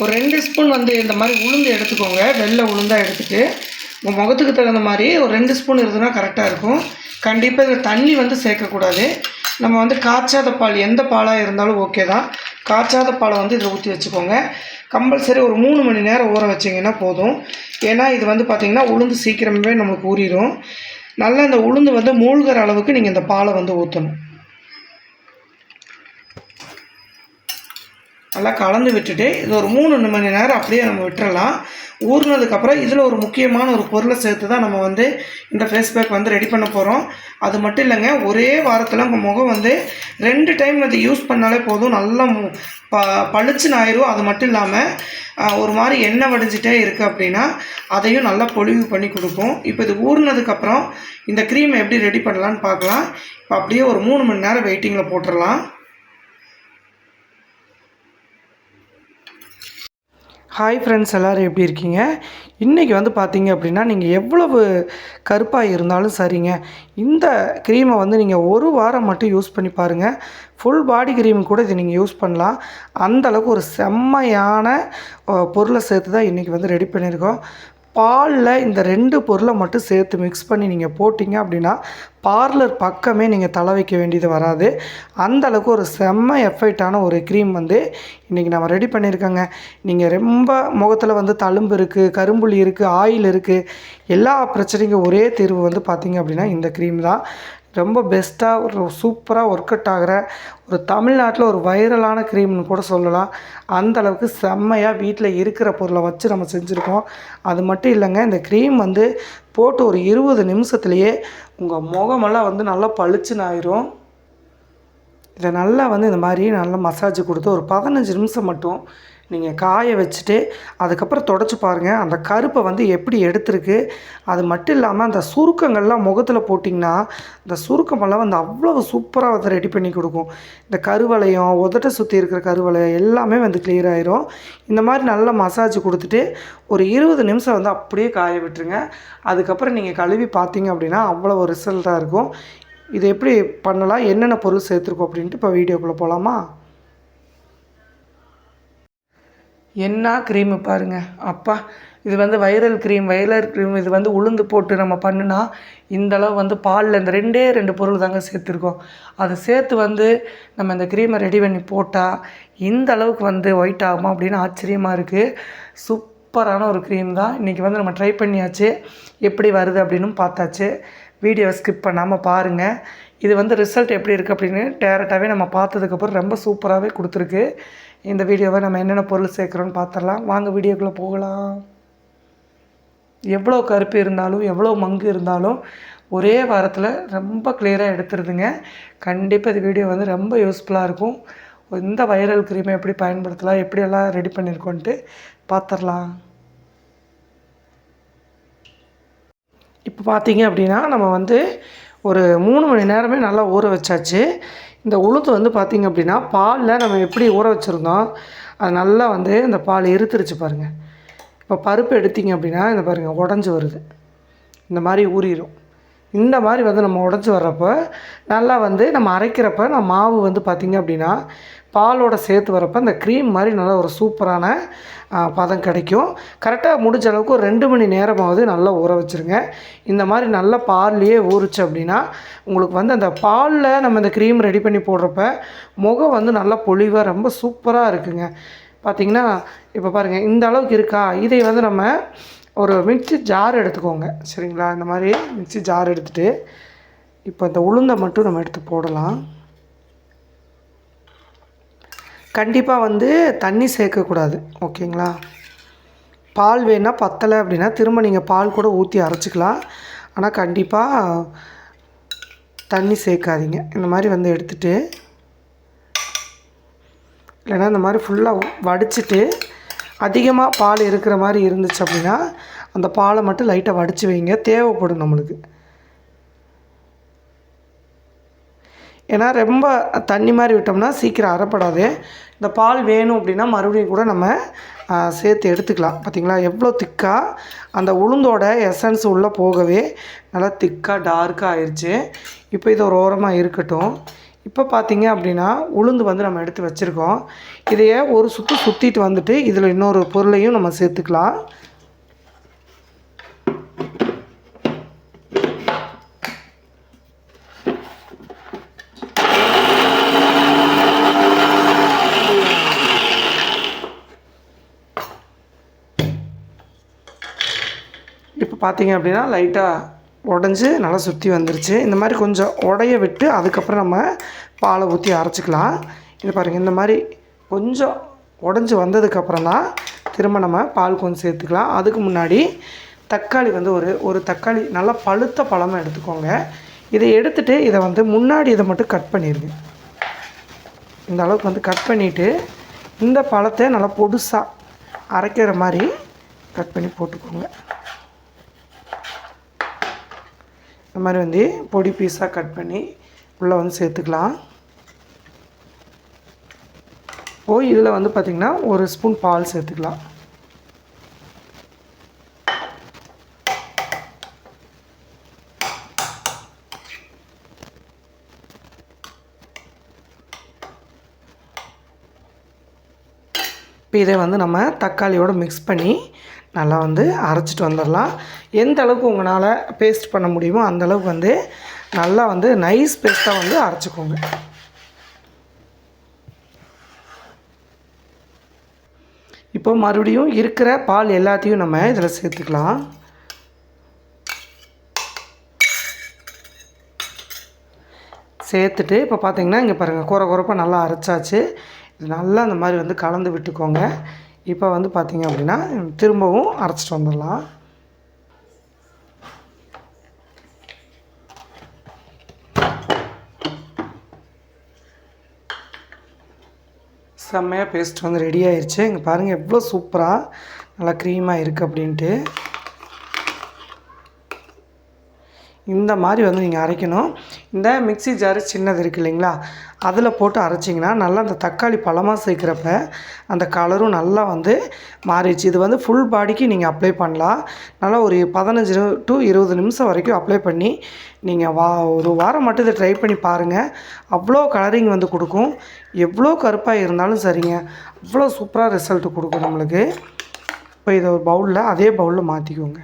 ஒரு 2 ஸ்பூன் வந்து இந்த மாதிரி உளுந்து எடுத்துக்கோங்க. வெள்ளை உளுந்தாக எடுத்துகிட்டு உங்கள் முகத்துக்கு தகுந்த மாதிரி ஒரு 2 ஸ்பூன் இருந்ததுன்னா கரெக்டாக இருக்கும். கண்டிப்பாக இதில் தண்ணி வந்து சேர்க்கக்கூடாது. நம்ம வந்து காய்ச்சாத பால், எந்த பாலாக இருந்தாலும் ஓகே தான். காய்ச்சாத பாலை வந்து இதில் ஊற்றி வச்சுக்கோங்க. கம்பல்சரி ஒரு 3 மணி நேரம் ஊற வச்சிங்கன்னா போதும். ஏன்னா இது வந்து பார்த்திங்கன்னா உளுந்து சீக்கிரமே நம்மளுக்கு ஊறிடும். நல்லா இந்த உளுந்து வந்து மூழ்கிற அளவுக்கு நீங்கள் இந்த பாலை வந்து ஊற்றணும். நல்லா கலந்து விட்டுட்டு இது ஒரு 3 மணி நேரம் அப்படியே நம்ம விட்டுறலாம். ஊறினதுக்கப்புறம் இதில் ஒரு முக்கியமான ஒரு பொருளை சேர்த்து தான் நம்ம வந்து இந்த ஃபேஸ் பேக் வந்து ரெடி பண்ண போகிறோம். அது மட்டும் இல்லைங்க, ஒரே வாரத்தில் உங்கள் முகம் வந்து 2 டைம் அது யூஸ் பண்ணாலே போதும், நல்லா பளிச்சுன்னு ஆயிரும். அது மட்டும் இல்லாமல் ஒரு மாதிரி எண்ணெய் வடிஞ்சிட்டே இருக்குது அப்படின்னா அதையும் நல்லா பொலிவு பண்ணி கொடுக்கும். இப்போ இது ஊறினதுக்கப்புறம் இந்த க்ரீமை எப்படி ரெடி பண்ணலான்னு பார்க்கலாம். இப்போ அப்படியே ஒரு 3 மணி நேரம் வெயிட்டிங்கில் போட்டுடலாம். ஹாய் ஃப்ரெண்ட்ஸ், எல்லோரும் எப்படி இருக்கீங்க? இன்றைக்கி வந்து பார்த்தீங்க அப்படின்னா, நீங்கள் எவ்வளவு கருப்பாக இருந்தாலும் சரிங்க, இந்த க்ரீமை வந்து நீங்கள் ஒரு வாரம் மட்டும் யூஸ் பண்ணி பாருங்கள். ஃபுல் பாடி க்ரீம் கூட இதை நீங்கள் யூஸ் பண்ணலாம். அந்தளவுக்கு ஒரு செம்மையான பொருளை சேர்த்து தான் இன்றைக்கி வந்து ரெடி பண்ணியிருக்கோம். பாலில் இந்த 2 பொருளை மட்டும் சேர்த்து மிக்ஸ் பண்ணி நீங்கள் போட்டிங்க அப்படின்னா பார்லர் பக்கமே நீங்கள் தலை வைக்க வேண்டியது வராது. அந்தளவுக்கு ஒரு செம்ம எஃபெக்டான ஒரு க்ரீம் வந்து இன்றைக்கி நம்ம ரெடி பண்ணியிருக்கோங்க. நீங்கள் ரொம்ப முகத்தில் வந்து தழும்பு இருக்குது, கரும்புள்ளி இருக்குது, ஆயில் இருக்குது, எல்லா பிரச்சனைக்கும் ஒரே தீர்வு வந்து பார்த்திங்க அப்படின்னா இந்த க்ரீம் தான். ரொம்ப பெஸ்ட்டாக ஒரு சூப்பராக ஒர்க் அவுட் ஆகிற ஒரு தமிழ்நாட்டில் ஒரு வைரலான க்ரீம்னு கூட சொல்லலாம். அந்தளவுக்கு செம்மையாக வீட்டில் இருக்கிற பொருளை வச்சு நம்ம செஞ்சுருக்கோம். அது மட்டும் இல்லைங்க, இந்த க்ரீம் வந்து போட்டு ஒரு 20 நிமிஷத்துலேயே உங்கள் முகமெல்லாம் வந்து நல்லா பளிச்சுன்னு ஆயிரும். இதை நல்லா வந்து இந்த மாதிரி நல்லா மசாஜ் கொடுத்து ஒரு 15 நிமிஷம் மட்டும் நீங்கள் காய வச்சுட்டு அதுக்கப்புறம் தொடச்சி பாருங்கள். அந்த கருப்பை வந்து எப்படி எடுத்துருக்கு. அது மட்டும் இல்லாமல் அந்த சுருக்கங்கள்லாம் முகத்தில் போட்டிங்கன்னா அந்த சுருக்கமெல்லாம் வந்து அவ்வளோ சூப்பராக வந்து ரெடி பண்ணி கொடுக்கும். இந்த கருவளையம், உதட்டை சுற்றி இருக்கிற கருவளையம் எல்லாமே வந்து கிளியர் ஆயிரும். இந்த மாதிரி நல்லா மசாஜ் கொடுத்துட்டு ஒரு 20 நிமிஷம் வந்து அப்படியே காய விட்டுருங்க. அதுக்கப்புறம் நீங்கள் கழுவி பார்த்தீங்க அப்படின்னா அவ்வளோ ஒரு ரிசல்ட்டாக இருக்கும். இது எப்படி பண்ணலாம், என்னென்ன பொருள் சேர்த்துருக்கோம் அப்படின்ட்டு இப்போ வீடியோக்குள்ளே போகலாமா? என்ன க்ரீமு பாருங்கள் அப்பா! இது வந்து வைரல் க்ரீம். இது வந்து உளுந்து போட்டு நம்ம பண்ணுனா இந்தளவு வந்து பாலில் இந்த 2 பொருள் தாங்க சேர்த்துருக்கோம். அதை சேர்த்து வந்து நம்ம இந்த க்ரீமை ரெடி பண்ணி போட்டால் இந்த அளவுக்கு வந்து ஒயிட் ஆகுமா அப்படின்னு ஆச்சரியமாக இருக்குது. சூப்பரான ஒரு க்ரீம் தான். இன்றைக்கி வந்து நம்ம ட்ரை பண்ணியாச்சு, எப்படி வருது அப்படின்னு பார்த்தாச்சு. வீடியோவை ஸ்கிப் பண்ணாமல் பாருங்கள். இது வந்து ரிசல்ட் எப்படி இருக்குது அப்படின்னு டேரெக்டாகவே நம்ம பார்த்ததுக்கப்புறம் ரொம்ப சூப்பராகவே கொடுத்துருக்கு. இந்த வீடியோவை நம்ம என்னென்ன பொருள் சேர்க்குறோன்னு பார்த்துடலாம். வாங்க வீடியோக்குள்ளே போகலாம். எவ்வளோ கருப்பு இருந்தாலும் எவ்வளோ மங்கு இருந்தாலும் ஒரே வாரத்தில் ரொம்ப கிளியராக எடுத்துருதுங்க. கண்டிப்பாக இந்த வீடியோ வந்து ரொம்ப யூஸ்ஃபுல்லாக இருக்கும். இந்த வைரல் க்ரீமை எப்படி பயன்படுத்தலாம், எப்படியெல்லாம் ரெடி பண்ணியிருக்கோன்ட்டு பார்த்துடலாம். இப்போ பார்த்தீங்க அப்படின்னா நம்ம வந்து ஒரு 3 மணி நேரமே நல்லா ஊற வச்சாச்சு. இந்த உளுந்து வந்து பார்த்திங்க அப்படின்னா பாலில் நம்ம எப்படி ஊற வச்சுருந்தோம் அது நல்லா வந்து இந்த பால் இருத்துருச்சு பாருங்கள். இப்போ பருப்பு எடுத்திங்க அப்படின்னா இந்த பாருங்கள் உடஞ்சி வருது, இந்த மாதிரி ஊறிடும். இந்த மாதிரி வந்து நம்ம உடஞ்சி வர்றப்போ நல்லா வந்து நம்ம அரைக்கிறப்ப நம்ம மாவு வந்து பார்த்திங்க அப்படின்னா பாலோட சேர்த்து வரப்போ இந்த க்ரீம் மாதிரி நல்லா ஒரு சூப்பரான பதம் கிடைக்கும். கரெக்டாக முடிஞ்ச அளவுக்கு ஒரு 2 மணி நேரமாவது நல்லா ஊற வச்சுருங்க. இந்த மாதிரி நல்லா பால்லையே ஊறிச்சு அப்படின்னா உங்களுக்கு வந்து அந்த பாலில் நம்ம இந்த க்ரீம் ரெடி பண்ணி போடுறப்ப முகம் வந்து நல்லா பொலிவாக ரொம்ப சூப்பராக இருக்குங்க. பார்த்திங்கன்னா இப்போ பாருங்கள் இந்த அளவுக்கு இருக்கா. இதை வந்து நம்ம ஒரு மிக்ஸி ஜார் எடுத்துக்கோங்க, சரிங்களா? இந்த மாதிரி மிக்ஸி ஜார் எடுத்துகிட்டு இப்போ இந்த உளுந்தை மட்டும் நம்ம எடுத்து போடலாம். கண்டிப்பாக வந்து தண்ணி சேர்க்கக்கூடாது, ஓகேங்களா? பால் வேணால் பத்தலை அப்படின்னா திரும்ப நீங்கள் பால் கூட ஊற்றி அரைச்சிக்கலாம். ஆனால் கண்டிப்பாக தண்ணி சேர்க்காதீங்க. இந்த மாதிரி வந்து எடுத்துகிட்டு இல்லைன்னா இந்த மாதிரி ஃபுல்லாக வடிச்சிட்டு அதிகமாக பால் இருக்கிற மாதிரி இருந்துச்சு அப்படின்னா அந்த பாலை மட்டும் லைட்டாக வடித்து வைங்க, தேவைப்படும் நம்மளுக்கு. ஏன்னா ரொம்ப தண்ணி மாதிரி விட்டோம்னா சீக்கிரம் அரைப்படாது. இந்த பால் வேணும் அப்படின்னா மறுபடியும் கூட நம்ம சேர்த்து எடுத்துக்கலாம். பார்த்திங்களா எவ்வளோ திக்காக அந்த உளுந்தோட எசன்ஸ் உள்ளே போகவே நல்லா திக்காக டார்க்காக ஆயிடுச்சு. இப்போ இது ஒரு ஓரமாக இருக்கட்டும். இப்போ பார்த்தீங்க அப்படின்னா உளுந்து வந்து நம்ம எடுத்து வச்சுருக்கோம். இதையே ஒரு சுற்றிட்டு வந்துட்டு இதில் இன்னொரு பொருளையும் நம்ம சேர்த்துக்கலாம். இப்போ பார்த்தீங்க அப்படின்னா லைட்டாக உடஞ்சி நல்லா சுற்றி வந்துருச்சு. இந்த மாதிரி கொஞ்சம் உடைய விட்டு அதுக்கப்புறம் நம்ம பாலை ஊற்றி அரைச்சிக்கலாம். இது பாருங்கள், இந்த மாதிரி கொஞ்சம் உடஞ்சி வந்ததுக்கப்புறம் தான் திரும்ப நம்ம பால் கொஞ்சம் சேர்த்துக்கலாம். அதுக்கு முன்னாடி தக்காளி வந்து ஒரு தக்காளி நல்லா பழுத்த பழமாக எடுத்துக்கோங்க. இதை எடுத்துகிட்டு இதை வந்து முன்னாடி இதை மட்டும் கட் பண்ணிடுங்க. இந்த அளவுக்கு வந்து கட் பண்ணிவிட்டு இந்த பழத்தை நல்லா பொடுசாக அரைக்கிற மாதிரி கட் பண்ணி போட்டுக்கோங்க. இந்த மாதிரி வந்து பொடி பீஸாக கட் பண்ணி உள்ளே வந்து சேர்த்துக்கலாம். இதில் வந்து பார்த்திங்கன்னா ஒரு ஸ்பூன் பால் சேர்த்துக்கலாம். இப்போ இதை வந்து நம்ம தக்காளியோடு மிக்ஸ் பண்ணி நல்லா வந்து அரைச்சிட்டு வந்துடலாம். எந்த அளவுக்கு உங்களால் பேஸ்ட் பண்ண முடியுமோ அந்தளவுக்கு வந்து நல்லா வந்து நைஸ் பேஸ்ட்டாக வந்து அரைச்சிக்கோங்க. இப்போ மறுபடியும் இருக்கிற பால் எல்லாத்தையும் நம்ம இதில் சேர்த்துக்கலாம். சேர்த்துட்டு இப்போ பார்த்திங்கன்னா இங்கே பாருங்கள், குறப்பாக நல்லா அரைச்சாச்சு. இது நல்லா அந்த மாதிரி வந்து கலந்து விட்டுக்கோங்க. இப்போ வந்து பார்த்திங்க அப்படின்னா திரும்பவும் அரைச்சிட்டு வந்துடலாம். செம்மையாக பேஸ்ட் வந்து ரெடி ஆயிடுச்சு. இங்கே பாருங்கள் எவ்வளோ சூப்பராக நல்லா க்ரீமாக இருக்குது அப்படின்ட்டு. இந்த மாதிரி வந்து நீங்கள் அரைக்கணும். இந்த மிக்ஸி ஜாரு சின்னது இருக்குது இல்லைங்களா, அதில் போட்டு அரைச்சிங்கன்னா நல்லா அந்த தக்காளி பழமாக சேர்க்குறப்ப அந்த கலரும் நல்லா வந்து மாறிடுச்சு. இது வந்து ஃபுல் பாடிக்கு நீங்கள் அப்ளை பண்ணலாம். நல்லா ஒரு 15 to 20 நிமிஷம் வரைக்கும் அப்ளை பண்ணி நீங்கள் ஒரு வாரம் மட்டும் இதை ட்ரை பண்ணி பாருங்கள். அவ்வளோ கலரிங் வந்து கொடுக்கும். எவ்வளோ கருப்பாக இருந்தாலும் சரிங்க, அவ்வளோ சூப்பராக ரிசல்ட் கொடுக்கும் நம்மளுக்கு. இப்போ இதை ஒரு பவுலில் அதே பவுலில் மாற்றிக்கோங்க.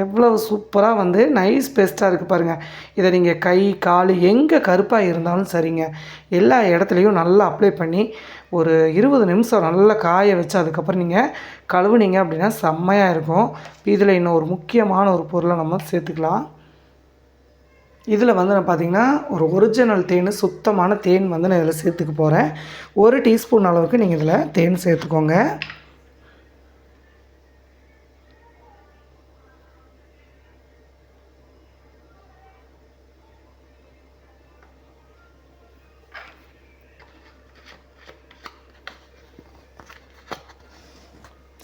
எவ்வளவு சூப்பராக வந்து நைஸ் பேஸ்ட்டாக இருக்குது பாருங்கள். இதை நீங்கள் கை கால் எங்கே கருப்பாக இருந்தாலும் சரிங்க, எல்லா இடத்துலையும் நல்லா அப்ளை பண்ணி ஒரு 20 நிமிஷம் நல்லா காய வச்சு அதுக்கப்புறம் நீங்கள் கழுவுனீங்க அப்படின்னா செம்மையாக இருக்கும். இதில் இன்னும் ஒரு முக்கியமான ஒரு பொருளை நம்ம சேர்த்துக்கலாம். இதில் வந்து நான் பார்த்திங்கன்னா ஒரு ஒரிஜினல் தேன், சுத்தமான தேன் வந்து நான் இதில் சேர்த்துக்க போகிறேன். 1 டீஸ்பூன் அளவுக்கு நீங்கள் இதில் தேன் சேர்த்துக்கோங்க.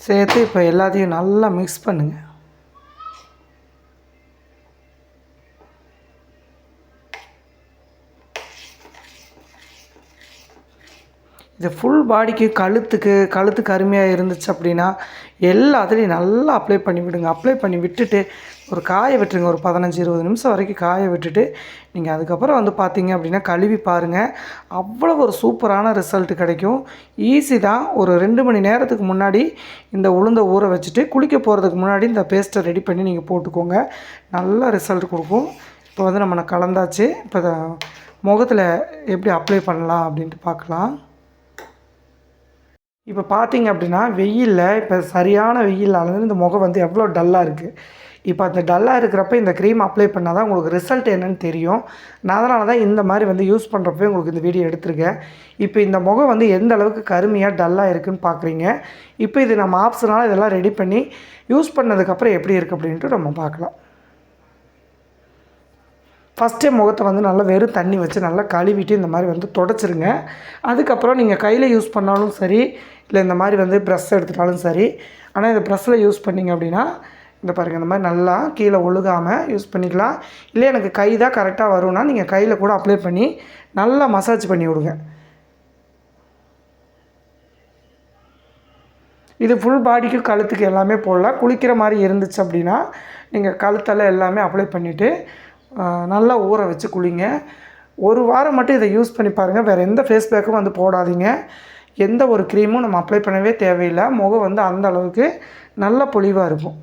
சேர்த்து இப்போ எல்லாத்தையும் நல்லா மிக்ஸ் பண்ணுங்கள். இது ஃபுல் பாடிக்கு, கழுத்து கருமையாக இருந்துச்சு அப்படின்னா எல்லாத்துலேயும் நல்லா அப்ளை பண்ணி விடுங்க. அப்ளை பண்ணி விட்டுட்டு ஒரு காய விட்டுருங்க. ஒரு 15-20 நிமிஷம் வரைக்கும் காய விட்டுட்டு நீங்கள் அதுக்கப்புறம் வந்து பார்த்தீங்க அப்படின்னா கழுவி பாருங்கள். அவ்வளோ ஒரு சூப்பரான ரிசல்ட் கிடைக்கும். ஈஸி தான். ஒரு 2 மணி நேரத்துக்கு முன்னாடி இந்த உளுந்தை ஊற வச்சுட்டு குளிக்க போகிறதுக்கு முன்னாடி இந்த பேஸ்ட்டை ரெடி பண்ணி நீங்கள் போட்டுக்கோங்க. நல்ல ரிசல்ட் கொடுக்கும். இப்போ வந்து நம்ம கலந்தாச்சு. இப்போ முகத்தில் எப்படி அப்ளை பண்ணலாம் அப்படின்ட்டு பார்க்கலாம். இப்போ பார்த்தீங்க அப்படின்னா வெயிலில், இப்போ சரியான வெயிலால் இந்த முகம் வந்து எவ்வளோ டல்லாக இருக்குது. இப்போ அந்த டல்லாக இருக்கிறப்ப இந்த க்ரீம் அப்ளை பண்ணால் தான் உங்களுக்கு ரிசல்ட் என்னன்னு தெரியும். நான் அதனால தான் இந்த மாதிரி வந்து யூஸ் பண்ணுறப்பவே உங்களுக்கு இந்த வீடியோ எடுத்திருக்கேன். இப்போ இந்த முகம் வந்து எந்த அளவுக்கு கருமையாக டல்லாக இருக்குதுன்னு பார்க்குறீங்க. இப்போ இது நம்ம ஆப்ஷனால் இதெல்லாம் ரெடி பண்ணி யூஸ் பண்ணதுக்கப்புறம் எப்படி இருக்குது அப்படின்ட்டு நம்ம பார்க்கலாம். ஃபஸ்ட்டே முகத்தை வந்து நல்லா வெறும் தண்ணி வச்சு நல்லா கழுவிட்டு இந்த மாதிரி வந்து தொடச்சிருங்க. அதுக்கப்புறம் நீங்கள் கையில் யூஸ் பண்ணாலும் சரி, இல்லை இந்த மாதிரி வந்து ப்ரஷ் எடுத்துட்டாலும் சரி. ஆனால் இந்த ப்ரஷ்ஷில் யூஸ் பண்ணிங்க அப்படின்னா இந்த பாருங்கள், இந்த மாதிரி நல்லா கீழே ஒழுகாமல் யூஸ் பண்ணிக்கலாம். இல்லை எனக்கு கை தான் கரெக்டாக வரும்னா நீங்கள் கையில் கூட அப்ளை பண்ணி நல்லா மசாஜ் பண்ணி விடுங்க. இது ஃபுல் பாடிக்கு கழுத்துக்கு எல்லாமே போடலாம். குளிக்கிற மாதிரி இருந்துச்சு அப்படின்னா நீங்கள் கழுத்தெல்லாம் எல்லாமே அப்ளை பண்ணிவிட்டு நல்லா ஊற வச்சு குளிங்க. ஒரு வாரம் மட்டும் இதை யூஸ் பண்ணி பாருங்கள். வேறு எந்த ஃபேஸ் பேக்கும் வந்து போடாதீங்க. எந்த ஒரு க்ரீமும் நம்ம அப்ளை பண்ணவே தேவையில்லை. முகம் வந்து அந்த அளவுக்கு நல்ல பொலிவாக இருக்கும்.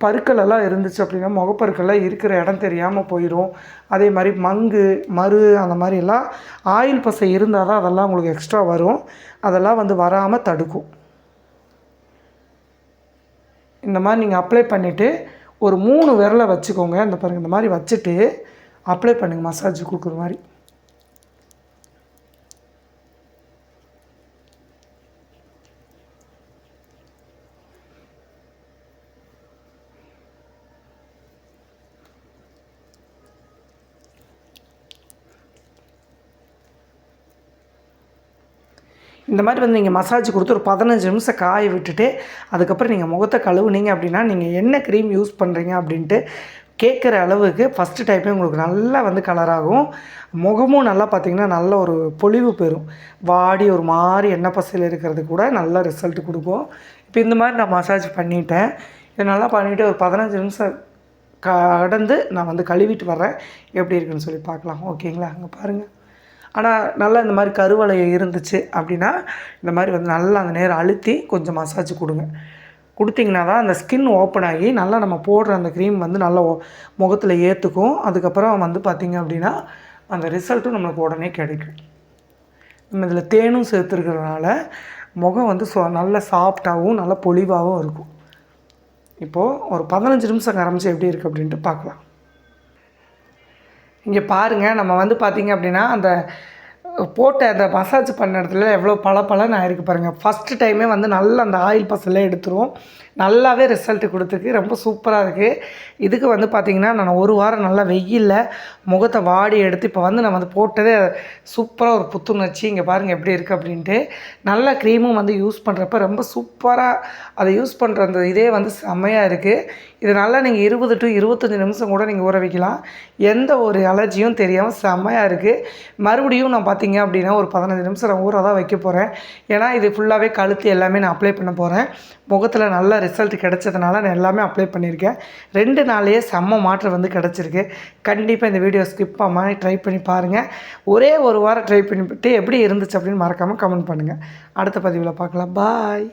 பருக்களெல்லாம் இருந்துச்சு அப்படின்னா முகப்பருக்கெல்லாம் இருக்கிற இடம் தெரியாமல் போயிடும். அதே மாதிரி மறு அந்த மாதிரிலாம் ஆயில் பசை இருந்தால் தான் அதெல்லாம் உங்களுக்கு எக்ஸ்ட்ரா வரும். அதெல்லாம் வந்து வராமல் தடுக்கும். இந்த மாதிரி நீங்கள் அப்ளை பண்ணிவிட்டு ஒரு 3 விரலை வச்சுக்கோங்க. இந்த பாருங்கள், இந்த மாதிரி வச்சுட்டு அப்ளை பண்ணுங்கள் மசாஜ் கொடுக்குற மாதிரி. இந்த மாதிரி வந்து நீங்கள் மசாஜ் கொடுத்து ஒரு 15 நிமிஷம் காய விட்டுட்டு அதுக்கப்புறம் நீங்கள் முகத்தை கழுவுனீங்க அப்படின்னா நீங்கள் என்ன க்ரீம் யூஸ் பண்ணுறீங்க அப்படின்ட்டு கேட்குற அளவுக்கு ஃபஸ்ட்டு டைமே உங்களுக்கு நல்லா வந்து கலராகும். முகமும் நல்லா பார்த்திங்கன்னா நல்ல ஒரு பொலிவு பெறும். வாடி ஒரு மாதிரி எண்ணெய் பசையில் இருக்கிறது கூட நல்ல ரிசல்ட் கொடுக்கும். இப்போ இந்த மாதிரி நான் மசாஜ் பண்ணிட்டேன். இதை நல்லா பண்ணிவிட்டு ஒரு 15 நிமிஷம் கடந்து நான் வந்து கழுவிட்டு வர்றேன். எப்படி இருக்குன்னு சொல்லி பார்க்கலாம். ஓகேங்களா? அங்கே பாருங்கள். ஆனால் நல்லா இந்த மாதிரி கருவளைய இருந்துச்சு அப்படின்னா இந்த மாதிரி வந்து நல்லா அந்த நேரம் அழுத்தி கொஞ்சம் மசாஜ் கொடுங்க. கொடுத்திங்கன்னா தான் அந்த ஸ்கின் ஓப்பன் ஆகி நல்லா நம்ம போடுற அந்த க்ரீம் வந்து நல்லா முகத்தில் ஏற்றுக்கும். அதுக்கப்புறம் வந்து பார்த்திங்க அப்படின்னா அந்த ரிசல்ட்டும் நம்மளுக்கு உடனே கிடைக்கும். நம்ம இதில் தேனும் சேர்த்துருக்கிறதுனால முகம் வந்து நல்ல சாஃப்டாகவும் நல்ல பொலிவாகவும் இருக்கும். இப்போது ஒரு 15 நிமிஷம் கரமிச்சு எப்படி இருக்குது அப்படின்ட்டு பார்க்கலாம். இங்கே பாருங்கள், நம்ம வந்து பார்த்திங்க அப்படின்னா அந்த போட்ட அந்த மசாஜ் பண்ண இடத்துல எவ்வளோ பளபளன்னு ஆயிருக்கு பாருங்கள். ஃபஸ்ட்டு டைமே வந்து நல்லா அந்த ஆயில் பசெல்லாம் எடுத்துரும். நல்லாவே ரிசல்ட்டு கொடுத்துருக்கு. ரொம்ப சூப்பராக இருக்குது. இதுக்கு வந்து பார்த்திங்கன்னா நான் ஒரு வாரம் நல்லா வெயிலில் முகத்தை வாடி எடுத்து இப்போ வந்து நான் வந்து போட்டதே சூப்பராக ஒரு புத்துணர்ச்சி. இங்கே பாருங்கள் எப்படி இருக்குது அப்படின்ட்டு. நல்ல க்ரீமும் வந்து யூஸ் பண்ணுறப்ப ரொம்ப சூப்பராக அதை யூஸ் பண்ணுற அந்த இதே வந்து செம்மையாக இருக்குது. இது நல்லா நீங்கள் 20 to 25 நிமிஷம் கூட நீங்கள் ஊற வைக்கலாம். எந்த ஒரு அலர்ஜியும் தெரியாமல் செம்மையாக இருக்குது. மறுபடியும் நான் பார்த்திங்க அப்படின்னா ஒரு 15 நிமிஷம் நான் ஊற தான் வைக்க போகிறேன். ஏன்னா இது ஃபுல்லாகவே கழுத்து எல்லாமே நான் அப்ளை பண்ண போகிறேன். முகத்தில் நல்ல ரிசல்ட் கிடச்சதுனால நான் எல்லாமே அப்ளை பண்ணியிருக்கேன். 2 நாள்லேயே செம்ம மாற்றம் வந்து கிடச்சிருக்கு. கண்டிப்பாக இந்த வீடியோ ஸ்கிப் பண்ணாமல் ட்ரை பண்ணி பாருங்கள். ஒரே ஒரு வாரம் ட்ரை பண்ணிவிட்டு எப்படி இருந்துச்சு அப்படின்னு மறக்காமல் கமெண்ட் பண்ணுங்கள். அடுத்த பதிவில் பார்க்கலாம். பாய்.